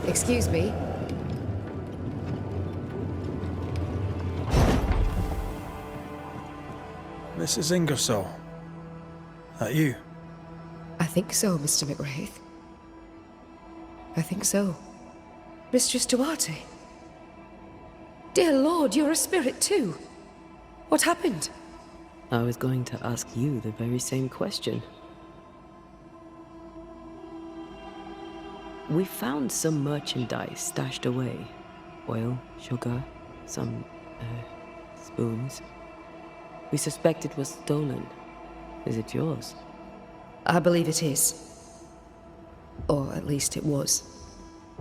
Excuse me? Mrs. Ingersoll. That you? I think so, Mr. McRaith. I think so. Mistress Duarte. Dear Lord, you're a spirit too. What happened? I was going to ask you the very same question. We found some merchandise stashed away. Oil, sugar, some, spoons. We suspect it was stolen. Is it yours? I believe it is. Or at least it was.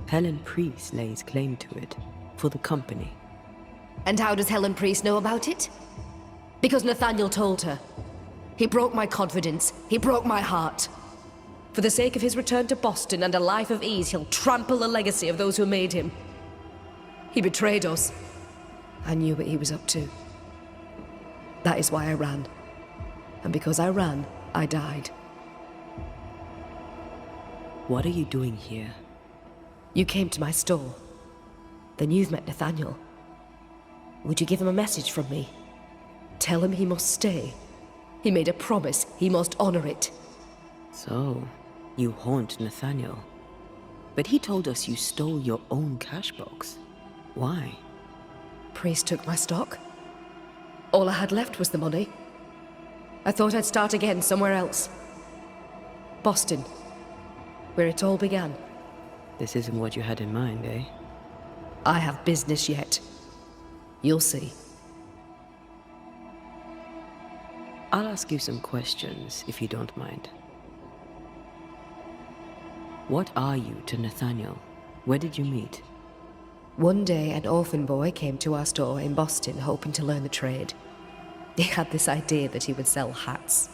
Helen Priest lays claim to it, for the company. And how does Helen Priest know about it? Because Nathaniel told her. He broke my confidence. He broke my heart. For the sake of his return to Boston and a life of ease, he'll trample the legacy of those who made him. He betrayed us. I knew what he was up to. That is why I ran. And because I ran, I died. What are you doing here? You came to my store. Then you've met Nathaniel. Would you give him a message from me? Tell him he must stay. He made a promise. He must honor it. So, you haunt Nathaniel. But he told us you stole your own cash box. Why? Priest took my stock. All I had left was the money. I thought I'd start again somewhere else. Boston, where it all began. This isn't what you had in mind, eh? I have business yet. You'll see. I'll ask you some questions, if you don't mind. What are you to Nathaniel? Where did you meet? One day, an orphan boy came to our store in Boston hoping to learn the trade. He had this idea that he would sell hats.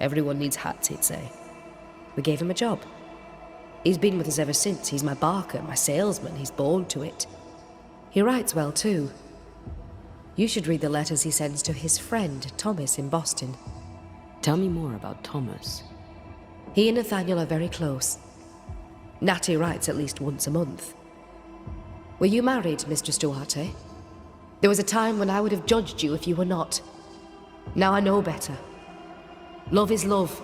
Everyone needs hats, he'd say. We gave him a job. He's been with us ever since. He's my barker, my salesman. He's born to it. He writes well, too. You should read the letters he sends to his friend, Thomas, in Boston. Tell me more about Thomas. He and Nathaniel are very close. Natty writes at least once a month. Were you married, Mistress Duarte? There was a time when I would have judged you if you were not. Now I know better. Love is love,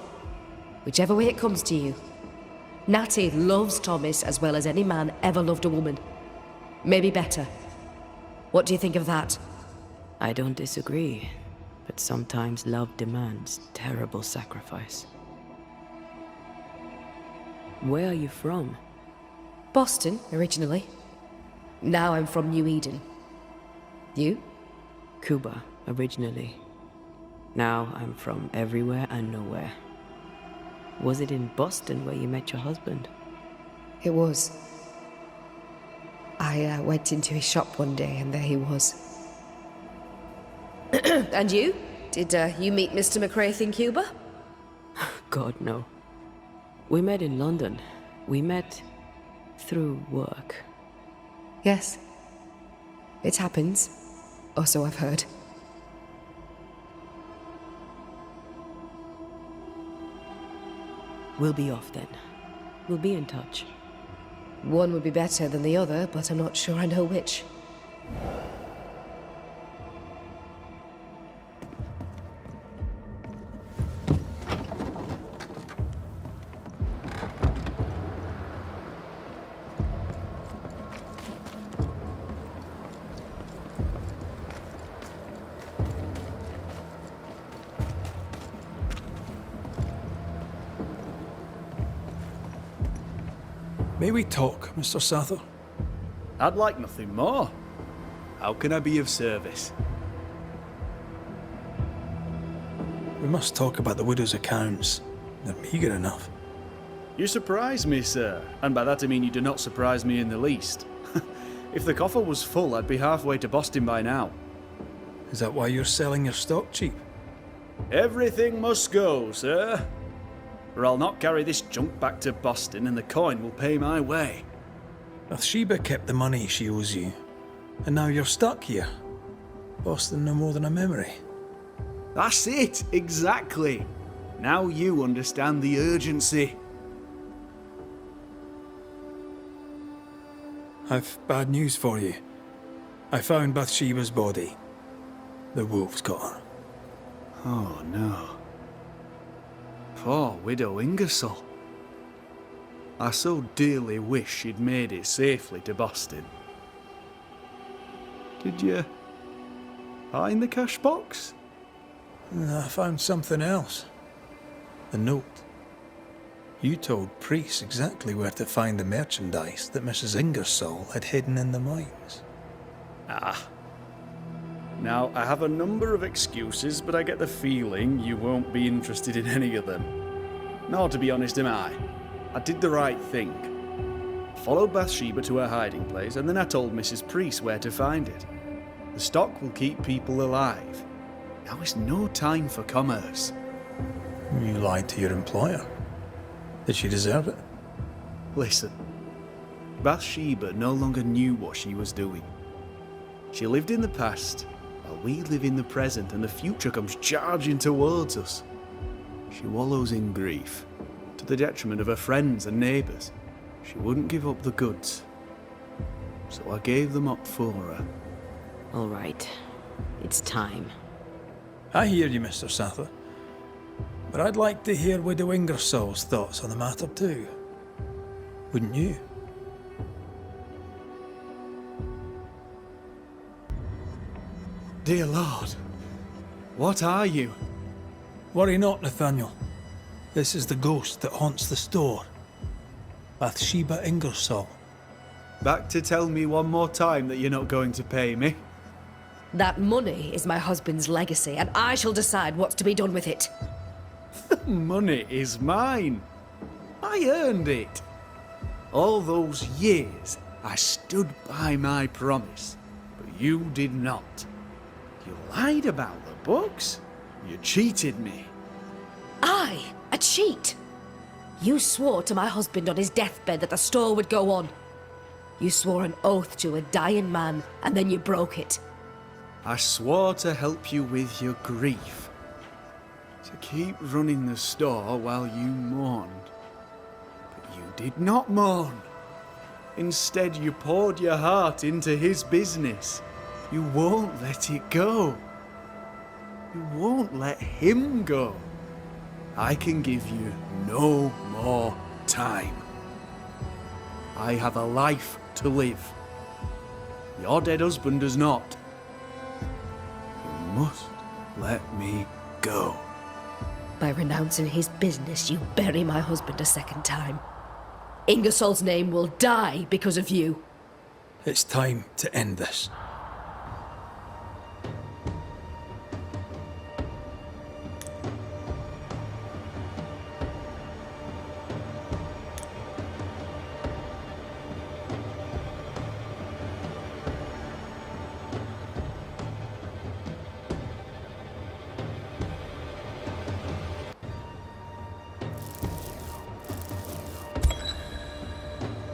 whichever way it comes to you. Natty loves Thomas as well as any man ever loved a woman. Maybe better. What do you think of that? I don't disagree, but sometimes love demands terrible sacrifice. Where are you from? Boston, originally. Now I'm from New Eden. You? Cuba, originally. Now I'm from everywhere and nowhere. Was it in Boston where you met your husband? It was. I went into his shop one day and there he was. And you? Did you meet Mr. McRaith in Cuba? God, no. We met in London. We met through work. Yes. It happens. Or so I've heard. We'll be off then. We'll be in touch. One would be better than the other, but I'm not sure I know which. May we talk, Mr. Sather? I'd like nothing more. How can I be of service? We must talk about the widow's accounts. They're meagre enough. You surprise me, sir, and by that I mean you do not surprise me in the least. If the coffer was full, I'd be halfway to Boston by now. Is that why you're selling your stock cheap? Everything must go, sir. Or I'll not carry this junk back to Boston and the coin will pay my way. Bathsheba kept the money she owes you, and now you're stuck here. Boston no more than a memory. That's it, exactly. Now you understand the urgency. I've bad news for you. I found Bathsheba's body. The wolves got her. Oh no. Poor widow Ingersoll. I so dearly wish she'd made it safely to Boston. Did you find the cash box? I found something else. A note. You told Priest exactly where to find the merchandise that Mrs. Ingersoll had hidden in the mines. Ah. Now, I have a number of excuses, but I get the feeling you won't be interested in any of them. Nor, to be honest, am I. I did the right thing. Followed Bathsheba to her hiding place, and then I told Mrs. Priest where to find it. The stock will keep people alive. Now is no time for commerce. You lied to your employer. Did she deserve it? Listen, Bathsheba no longer knew what she was doing. She lived in the past, while we live in the present, and the future comes charging towards us. She wallows in grief, to the detriment of her friends and neighbours. She wouldn't give up the goods, so I gave them up for her. All right. It's time. I hear you, Mr. Sather. But I'd like to hear Widow Ingersoll's thoughts on the matter too. Wouldn't you? Dear Lord, what are you? Worry not, Nathaniel. This is the ghost that haunts the store. Bathsheba Ingersoll. Back to tell me one more time that you're not going to pay me? That money is my husband's legacy, and I shall decide what's to be done with it. Money is mine. I earned it. All those years I stood by my promise, but you did not. You lied about the books. You cheated me. I, a cheat? You swore to my husband on his deathbed that the store would go on. You swore an oath to a dying man, and then you broke it. I swore to help you with your grief. To keep running the store while you mourned. But you did not mourn. Instead, you poured your heart into his business. You won't let it go. You won't let him go. I can give you no more time. I have a life to live. Your dead husband does not. You must let me go. By renouncing his business, you bury my husband a second time. Ingersoll's name will die because of you. It's time to end this.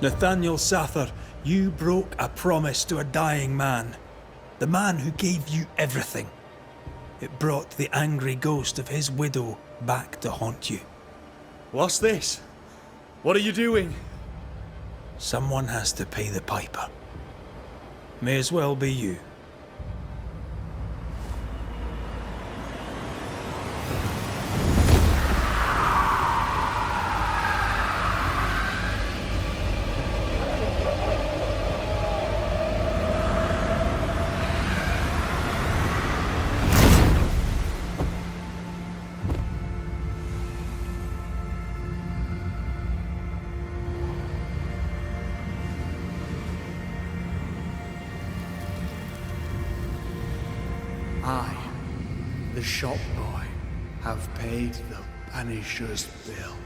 Nathaniel Sather, you broke a promise to a dying man. The man who gave you everything. It brought the angry ghost of his widow back to haunt you. What's this? What are you doing? Someone has to pay the piper. May as well be you. I, the shop boy, have paid the Banishers' bill.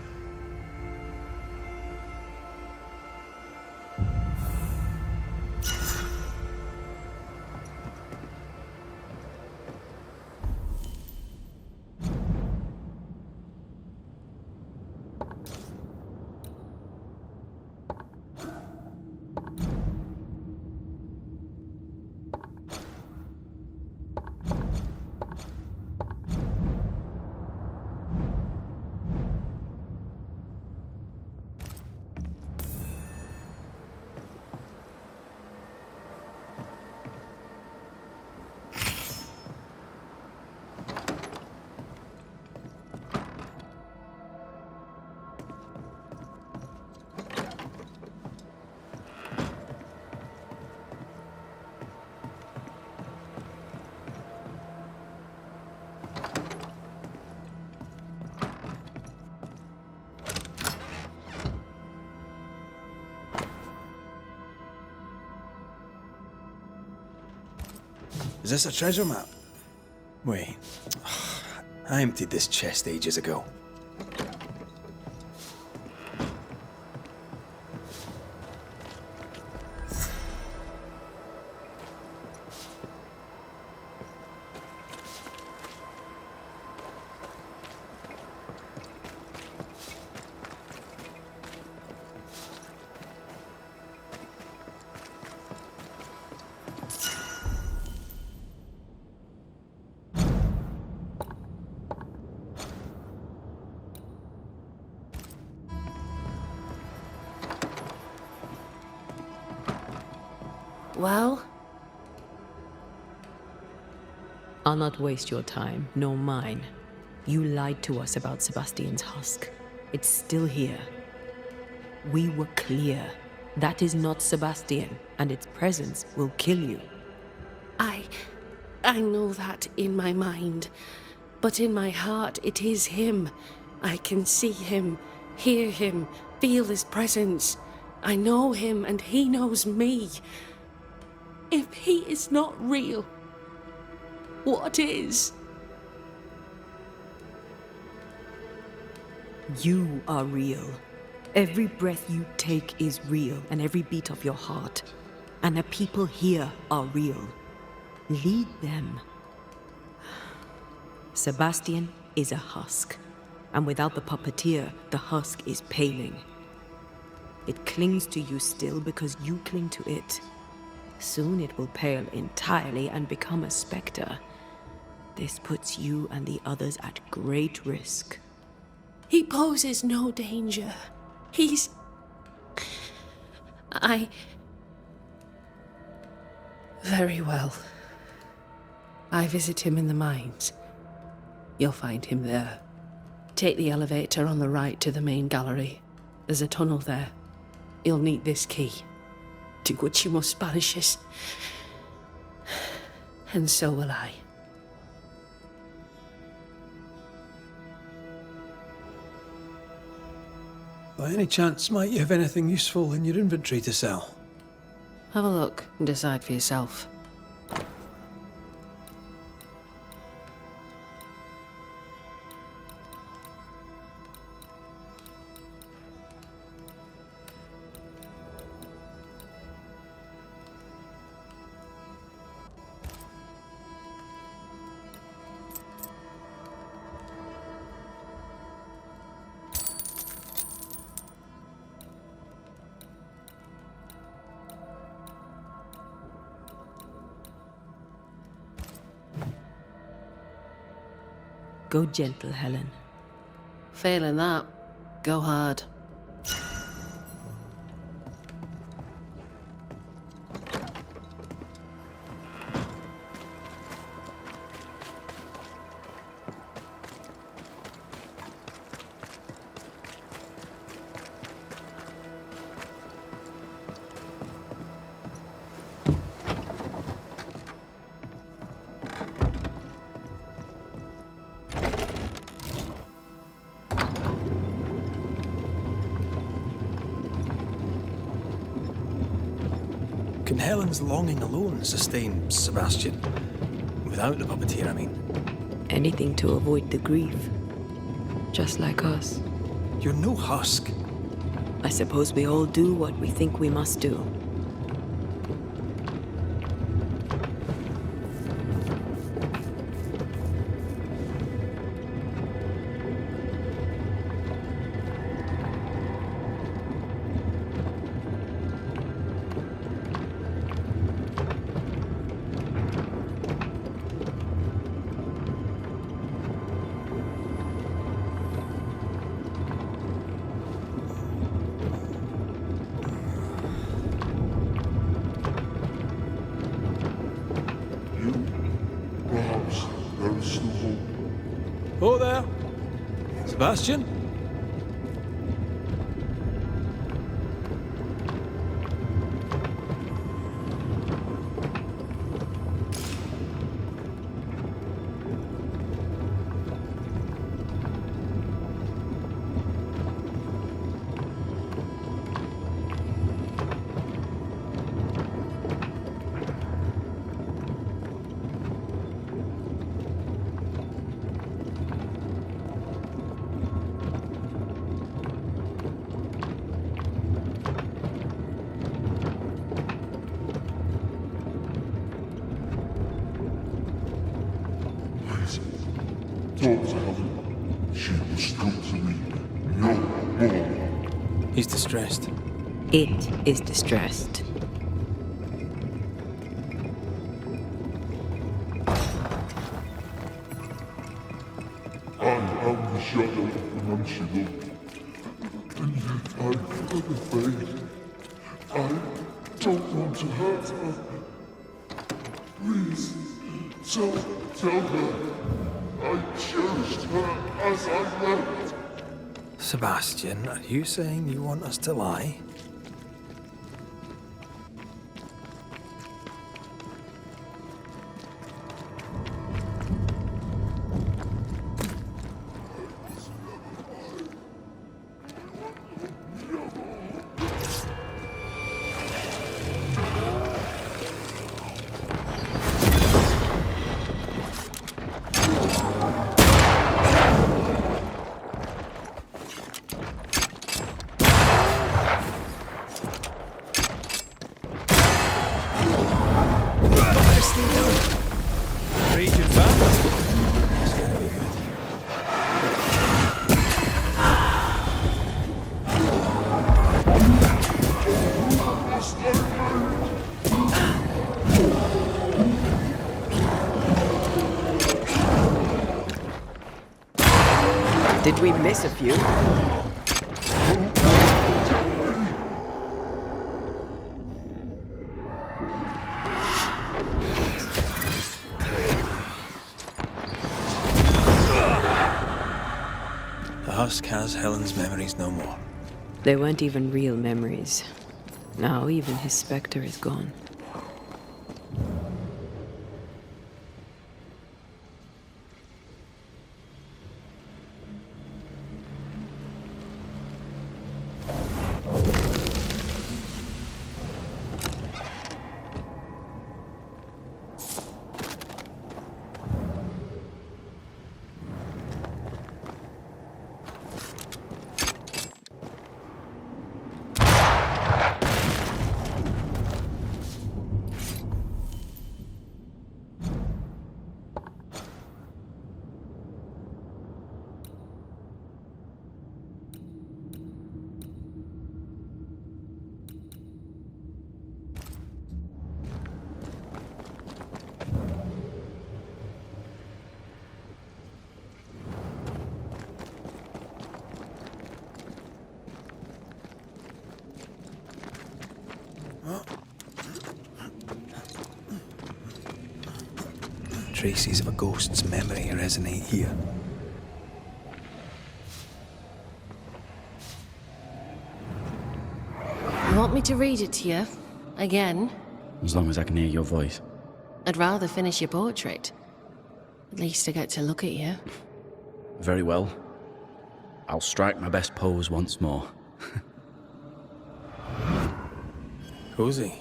Is this a treasure map? Wait. I emptied this chest ages ago. Well? I'll not waste your time, nor mine. You lied to us about Sebastian's husk. It's still here. We were clear. That is not Sebastian, and its presence will kill you. I know that in my mind, but in my heart it is him. I can see him, hear him, feel his presence. I know him and he knows me. If he is not real, what is? You are real. Every breath you take is real, and every beat of your heart. And the people here are real. Lead them. Sebastian is a husk, and without the puppeteer, the husk is paling. It clings to you still because you cling to it. Soon it will pale entirely and become a spectre. This puts you and the others at great risk. He poses no danger. He's... Very well. I visit him in the mines. You'll find him there. Take the elevator on the right to the main gallery. There's a tunnel there. You'll need this key. Do what you must, Banishers. And so will I. By any chance, might you have anything useful in your inventory to sell? Have a look and decide for yourself. Go gentle, Helen. Failing that, go hard. Can Helen's longing alone sustain Sebastian? Without the puppeteer, I mean. Anything to avoid the grief. Just like us. You're no husk. I suppose we all do what we think we must do. Perhaps there is still hope. Oh there! Sebastian? He's distressed. It is distressed. I am the shadow of Manchino, and yet I feel the pain. I don't want to hurt her. Please, tell her I cherished her as I left. Sebastian, are you saying you want us to lie? Raging fast. Did we miss a few? The husk has Helen's memories no more. They weren't even real memories. Now even his spectre is gone. Traces of a ghost's memory resonate here. You want me to read it to you? Again? As long as I can hear your voice. I'd rather finish your portrait. At least I get to look at you. Very well. I'll strike my best pose once more. Cozy.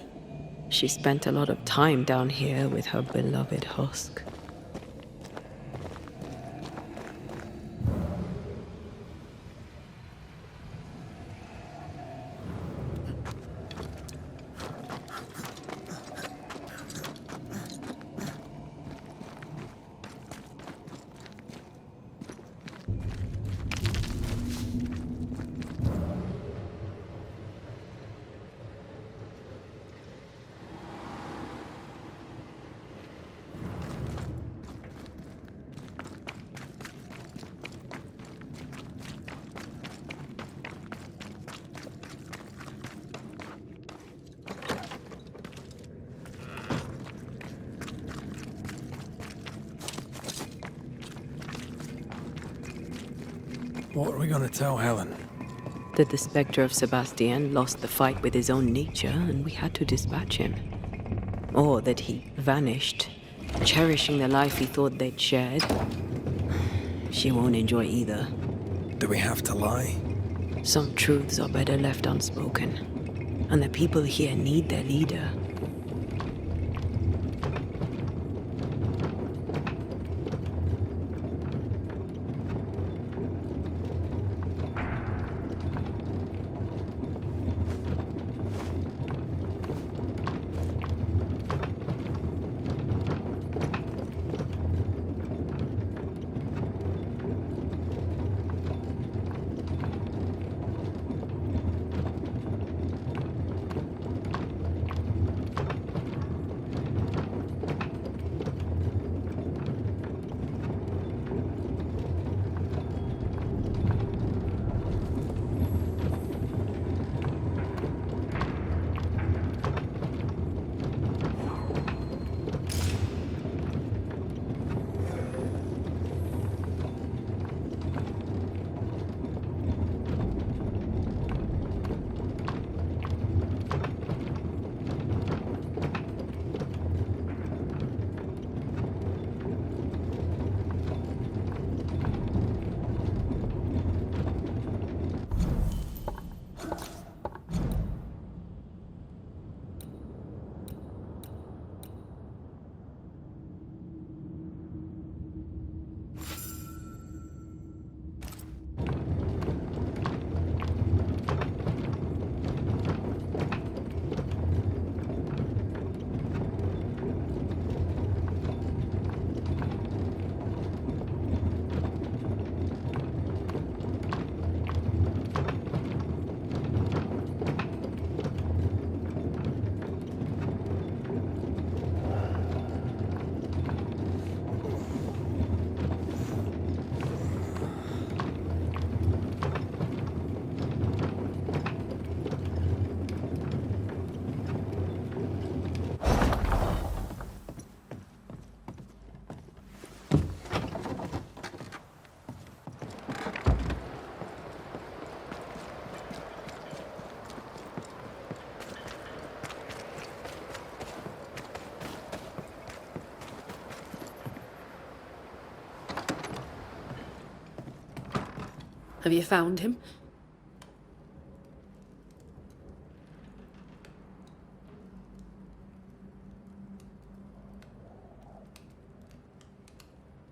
She spent a lot of time down here with her beloved husk. What are we going to tell Helen? That the spectre of Sebastian lost the fight with his own nature and we had to dispatch him. Or that he vanished, cherishing the life he thought they'd shared. She won't enjoy either. Do we have to lie? Some truths are better left unspoken. And the people here need their leader. Have you found him?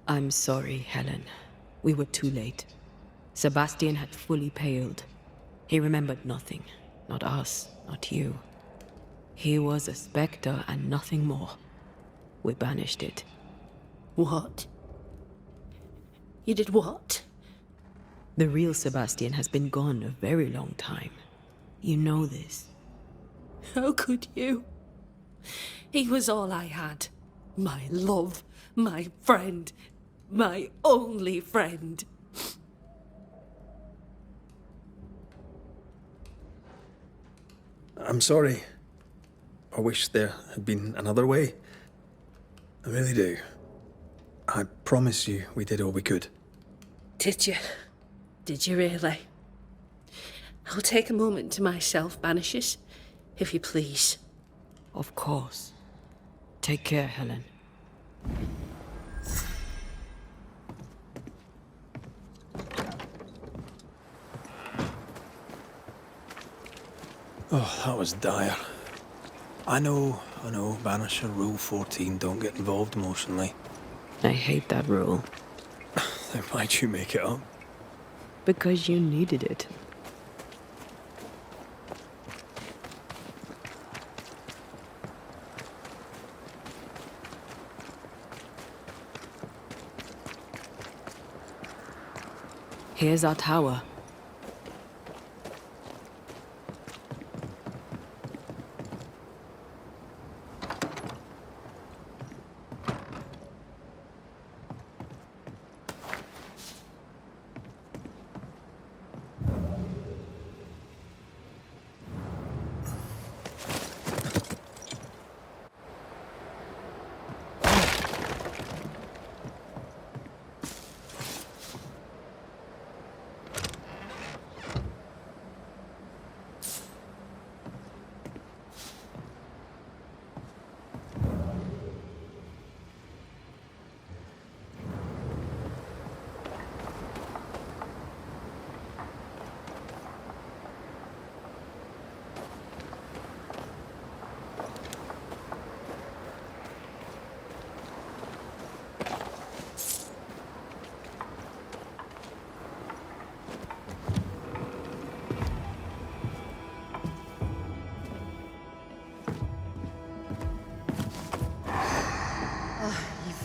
I'm sorry, Helen. We were too late. Sebastian had fully paled. He remembered nothing. Not us, not you. He was a spectre and nothing more. We banished it. What? You did what? The real Sebastian has been gone a very long time. You know this. How could you? He was all I had. My love, my friend, my only friend. I'm sorry. I wish there had been another way. I really do. I promise you we did all we could. Did you? Did you really? I'll take a moment to myself, Banishers, if you please. Of course. Take care, Helen. Oh, that was dire. I know, Banisher Rule 14, don't get involved emotionally. I hate that rule. Then why'd you make it up? Because you needed it. Here's our tower.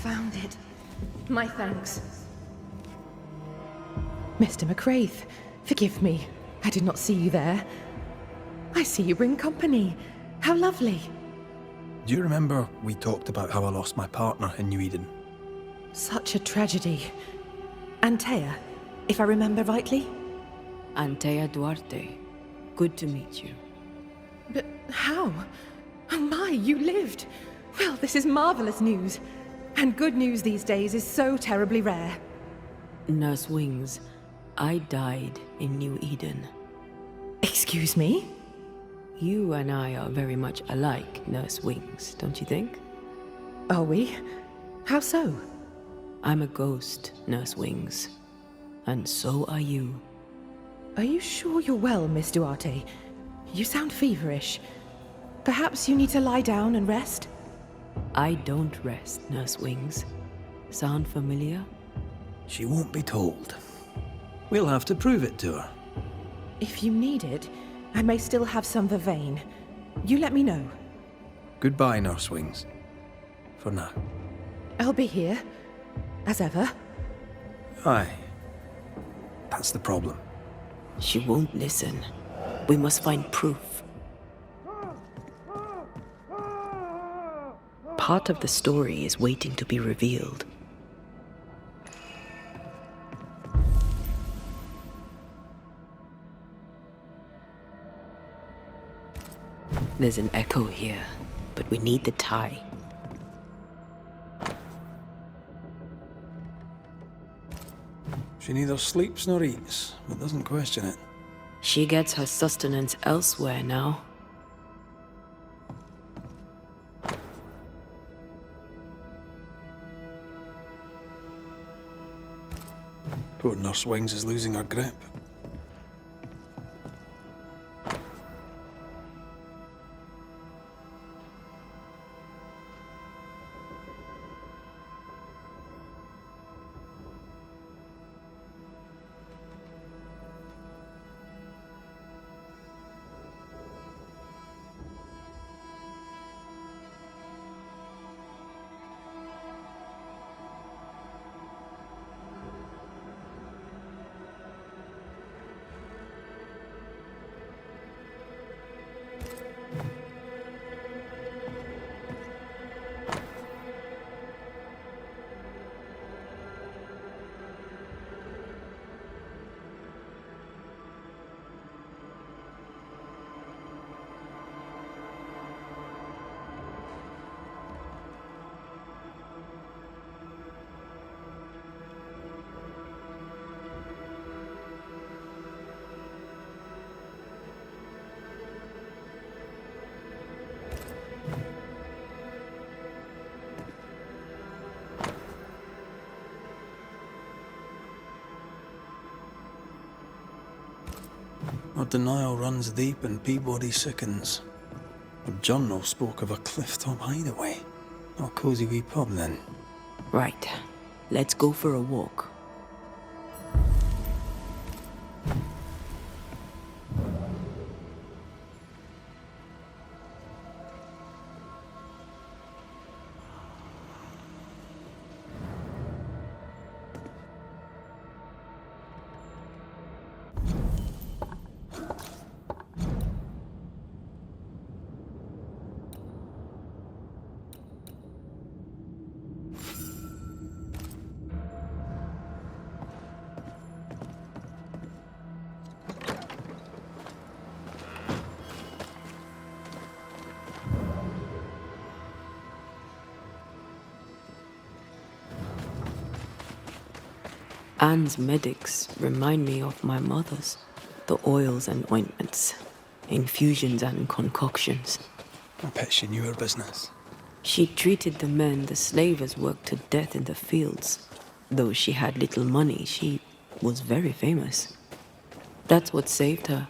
Found it. My thanks. Mr. McRaith, forgive me. I did not see you there. I see you bring company. How lovely. Do you remember we talked about how I lost my partner in New Eden? Such a tragedy. Antea, if I remember rightly? Antea Duarte. Good to meet you. But how? Oh my, you lived. Well, this is marvelous news. And good news these days is so terribly rare. Nurse Wings, I died in New Eden. Excuse me? You and I are very much alike, Nurse Wings, don't you think? Are we? How so? I'm a ghost, Nurse Wings. And so are you. Are you sure you're well, Miss Duarte? You sound feverish. Perhaps you need to lie down and rest? I don't rest, Nurse Wings. Sound familiar? She won't be told. We'll have to prove it to her. If you need it, I may still have some vervain. You let me know. Goodbye, Nurse Wings. For now. I'll be here, as ever. Aye. That's the problem. She won't listen. We must find proof. Part of the story is waiting to be revealed. There's an echo here, but we need the tie. She neither sleeps nor eats, but doesn't question it. She gets her sustenance elsewhere now. Poor Nurse Wings is losing her grip. denial runs deep and Peabody sickens. The journal spoke of a clifftop hideaway. Not a cosy wee pub then. Right. Let's go for a walk. Anne's medics remind me of my mother's. The oils and ointments, infusions and concoctions. I bet she knew her business. She treated the men the slavers worked to death in the fields. Though she had little money, she was very famous. That's what saved her.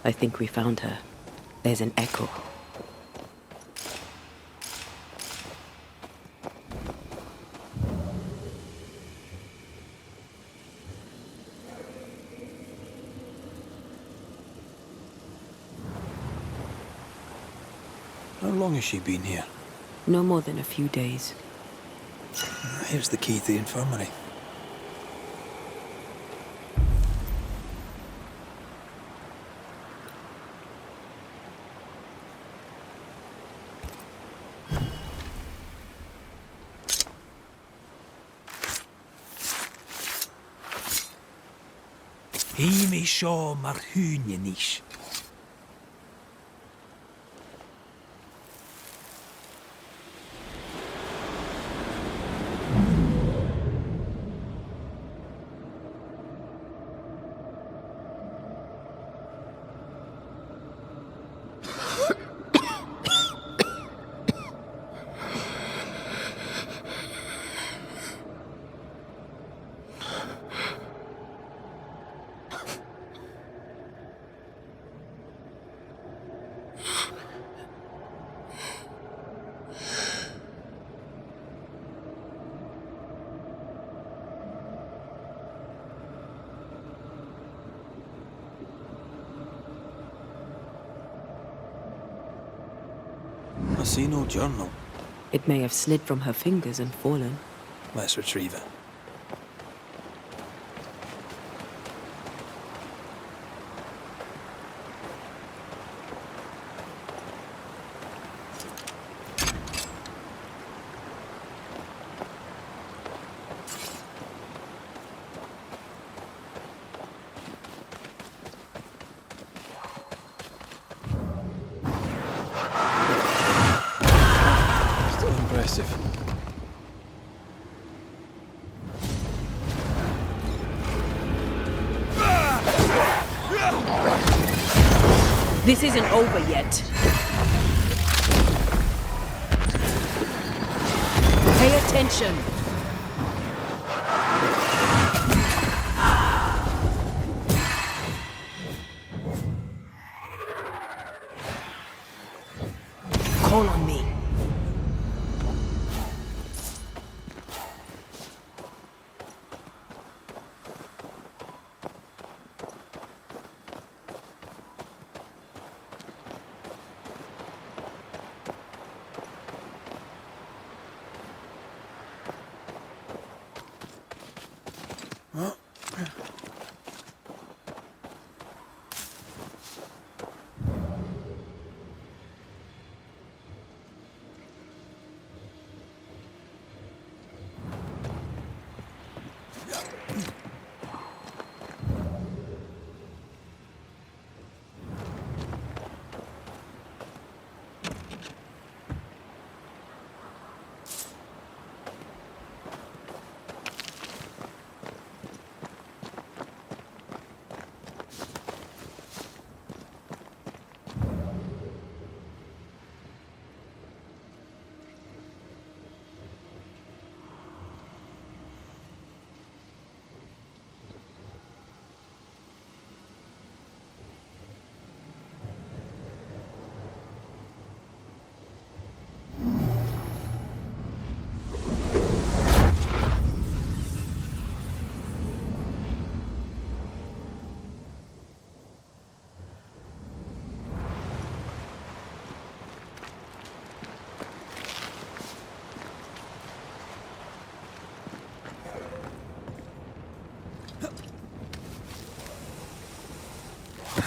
I think we found her. There's an echo. How long has she been here? No more than a few days. Here's the key to the infirmary. Hí seo mar húne níos. I see no journal. It may have slid from her fingers and fallen. Let's retrieve it. Still impressive. This isn't over yet. Pay attention. Call on me.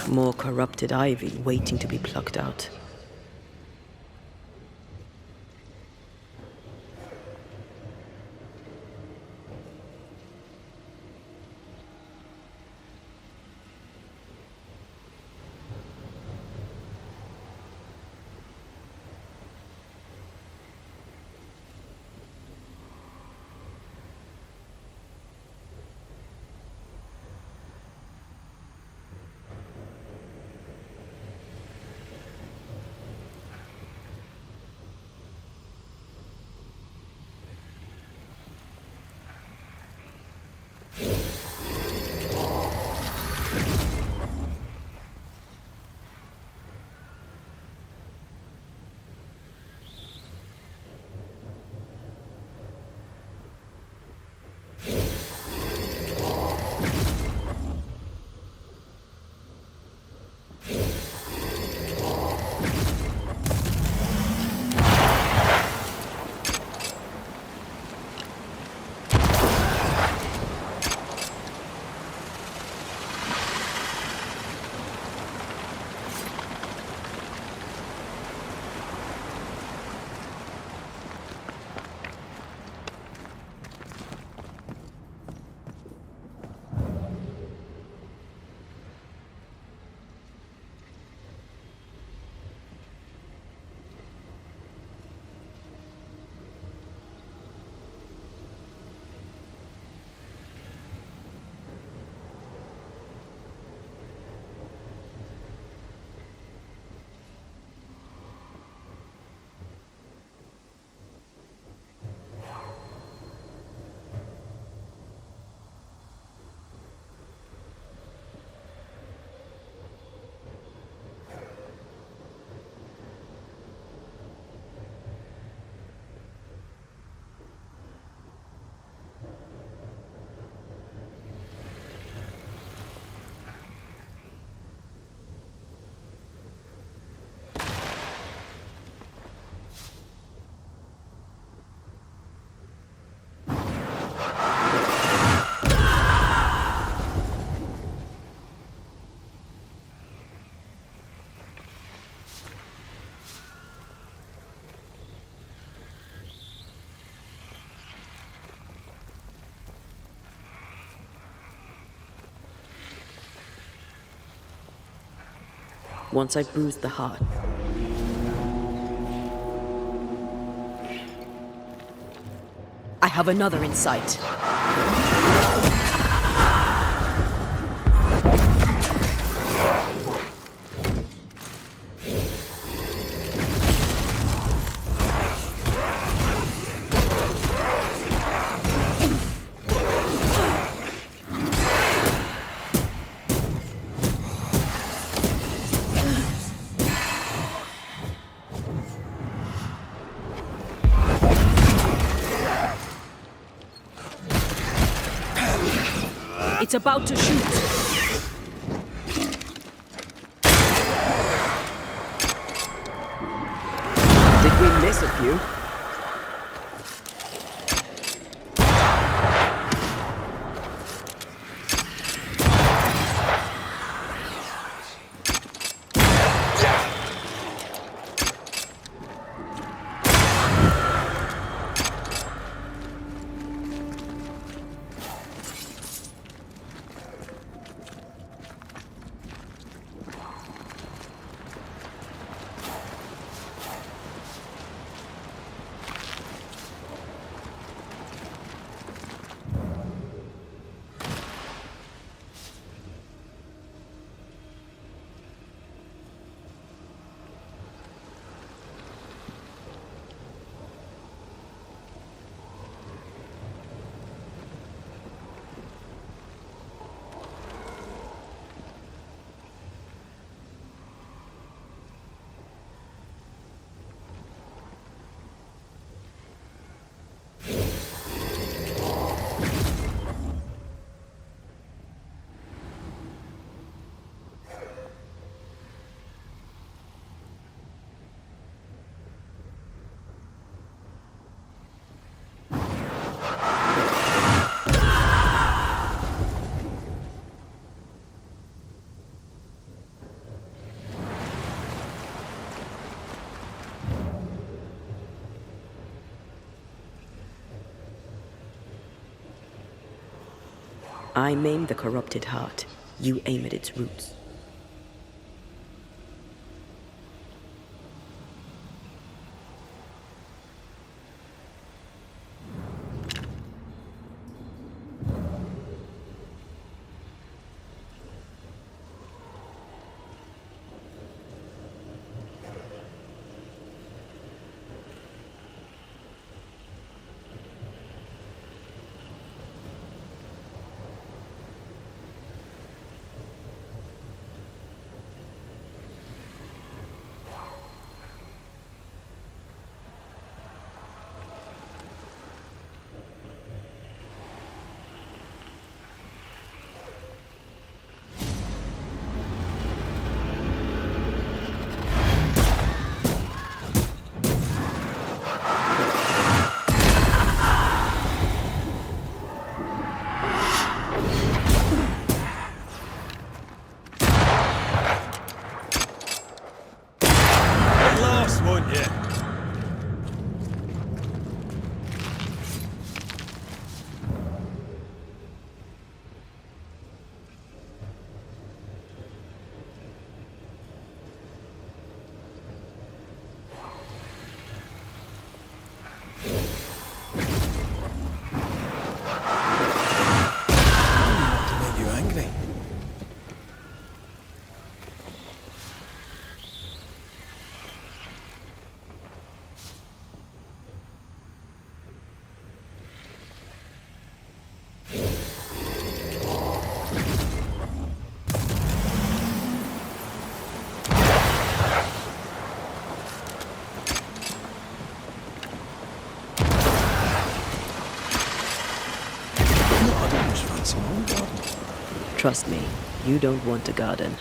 More corrupted ivy waiting to be plucked out. Once I bruised the heart, I have another in sight. It's about to shoot. Did we miss a few? I maim the corrupted heart. You aim at its roots. Trust me, you don't want a garden.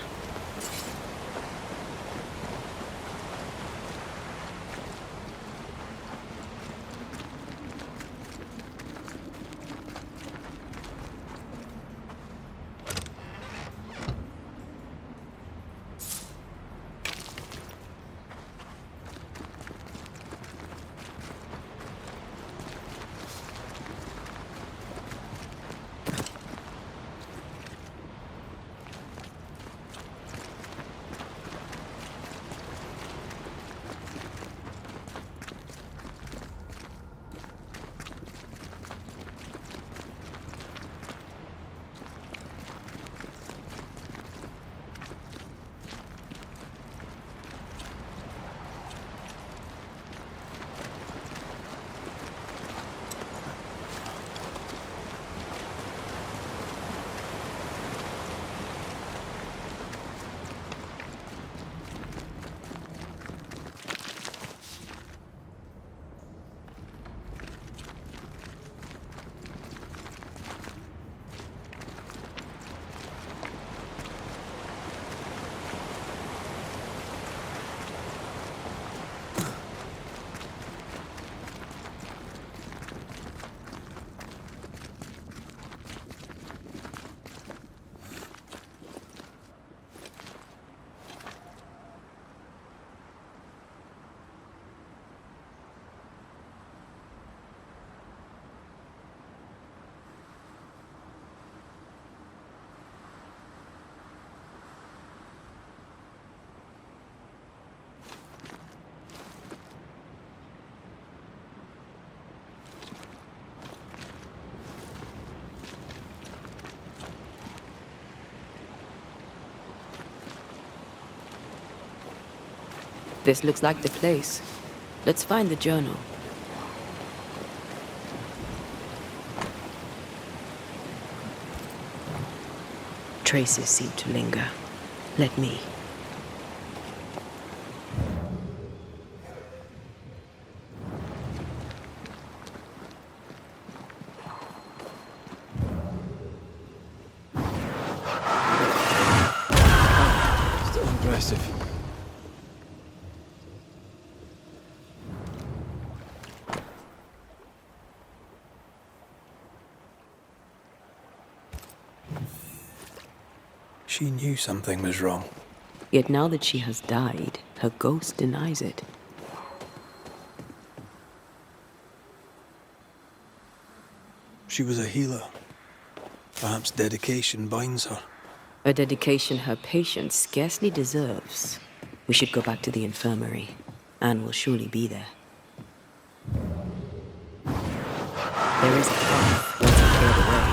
This looks like the place. Let's find the journal. Traces seem to linger. Let me. Still impressive. She knew something was wrong. Yet now that she has died, her ghost denies it. She was a healer. Perhaps dedication binds her. A dedication her patient scarcely deserves. We should go back to the infirmary. Anne will surely be there. There is a path once cleared away.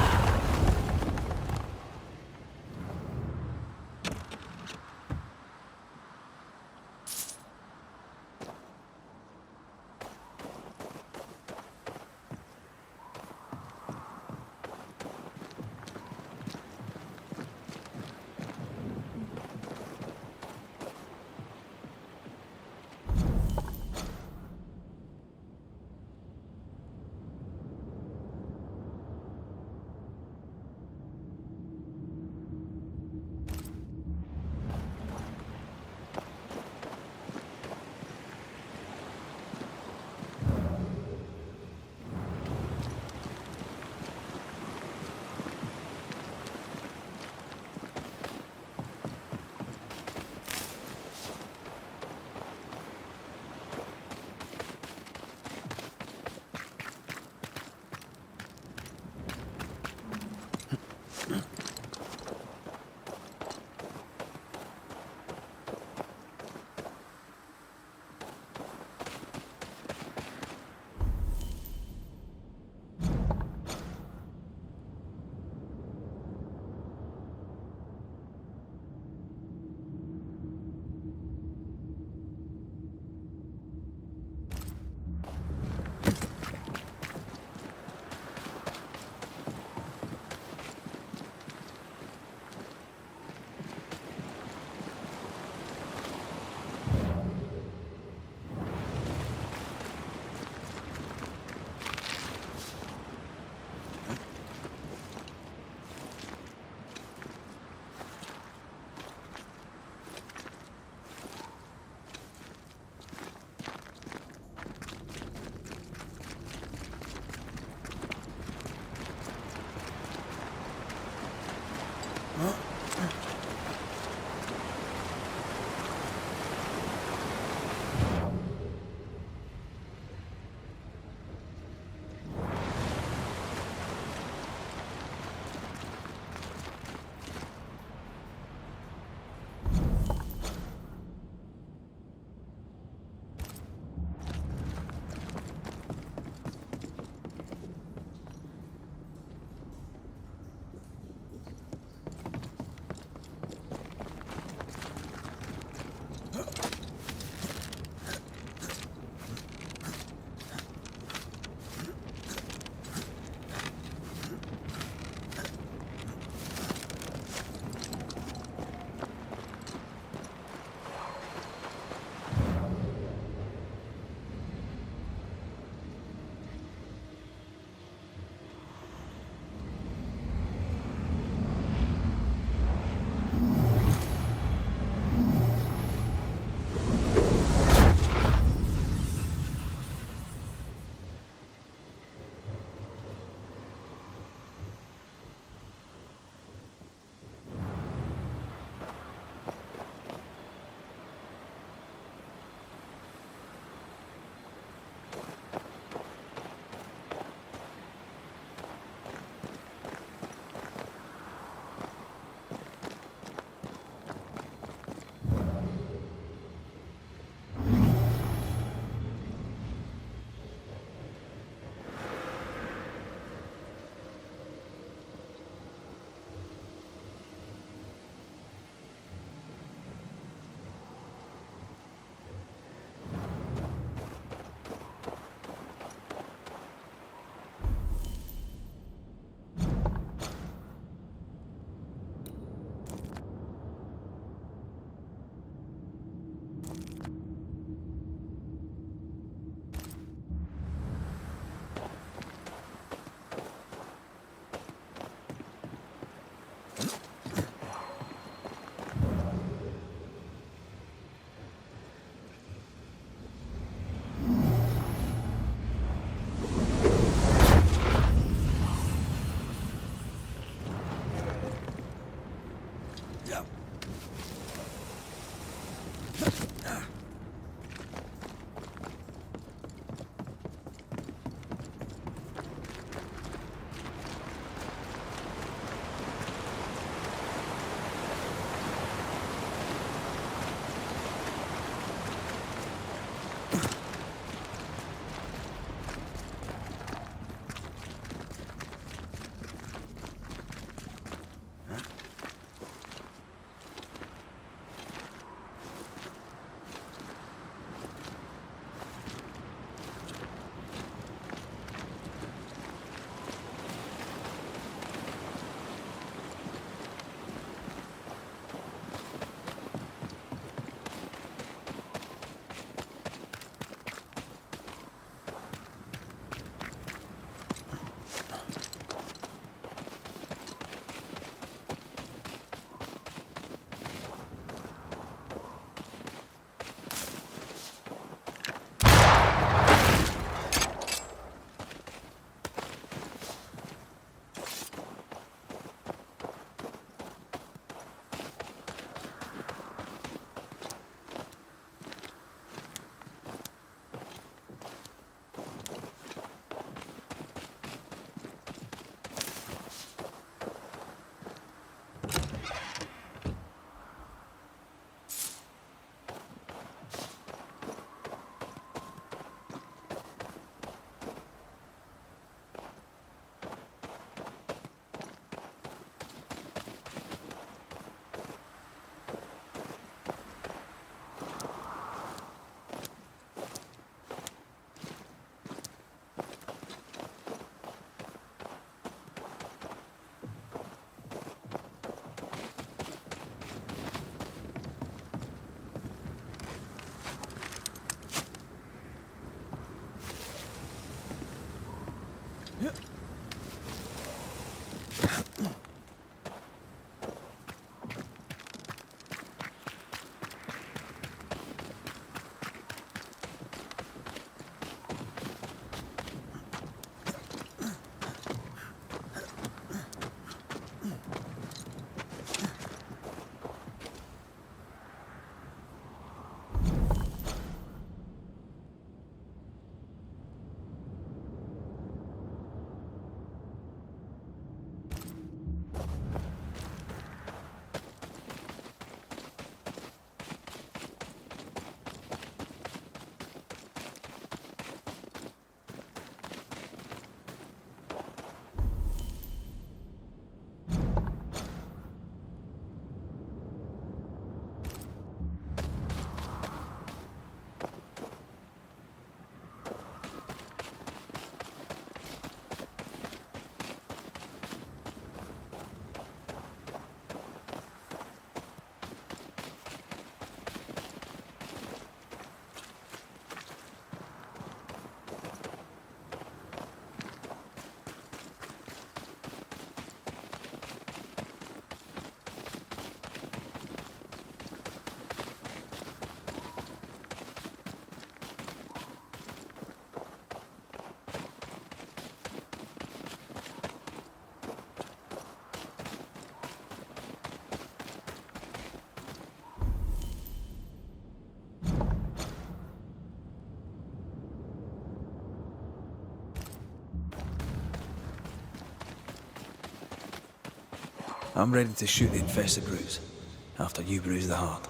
I'm ready to shoot the infested bruise, after you bruise the heart.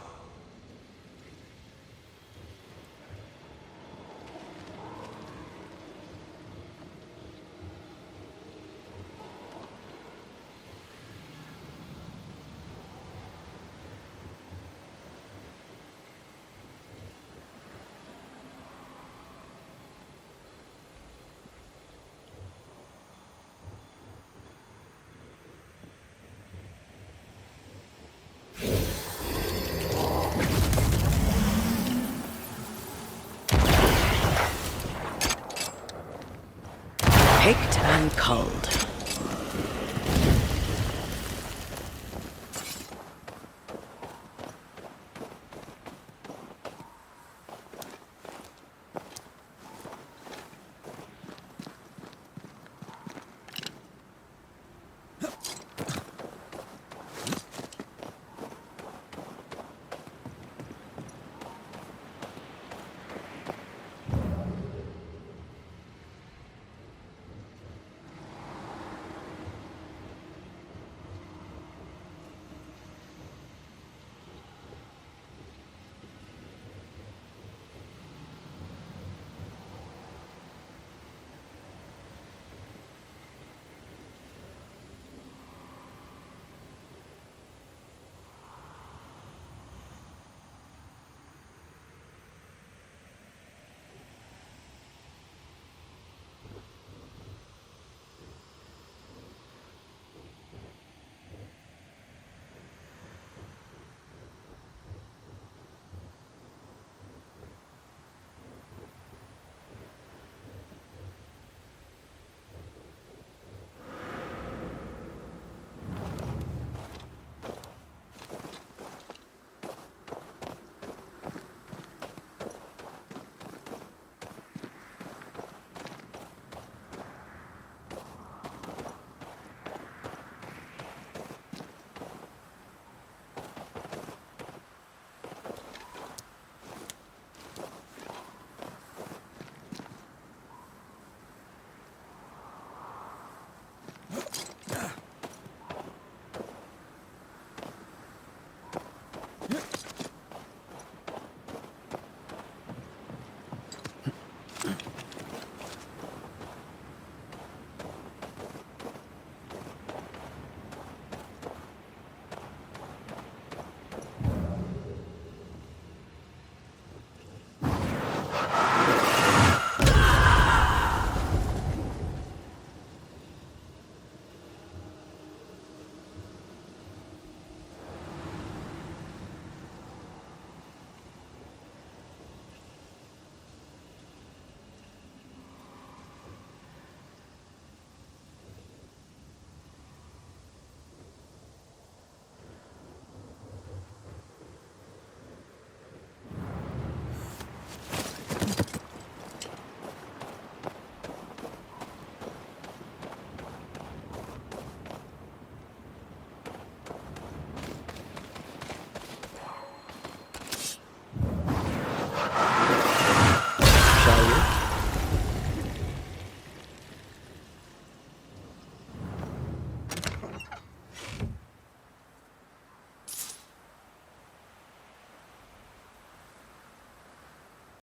Picked and culled.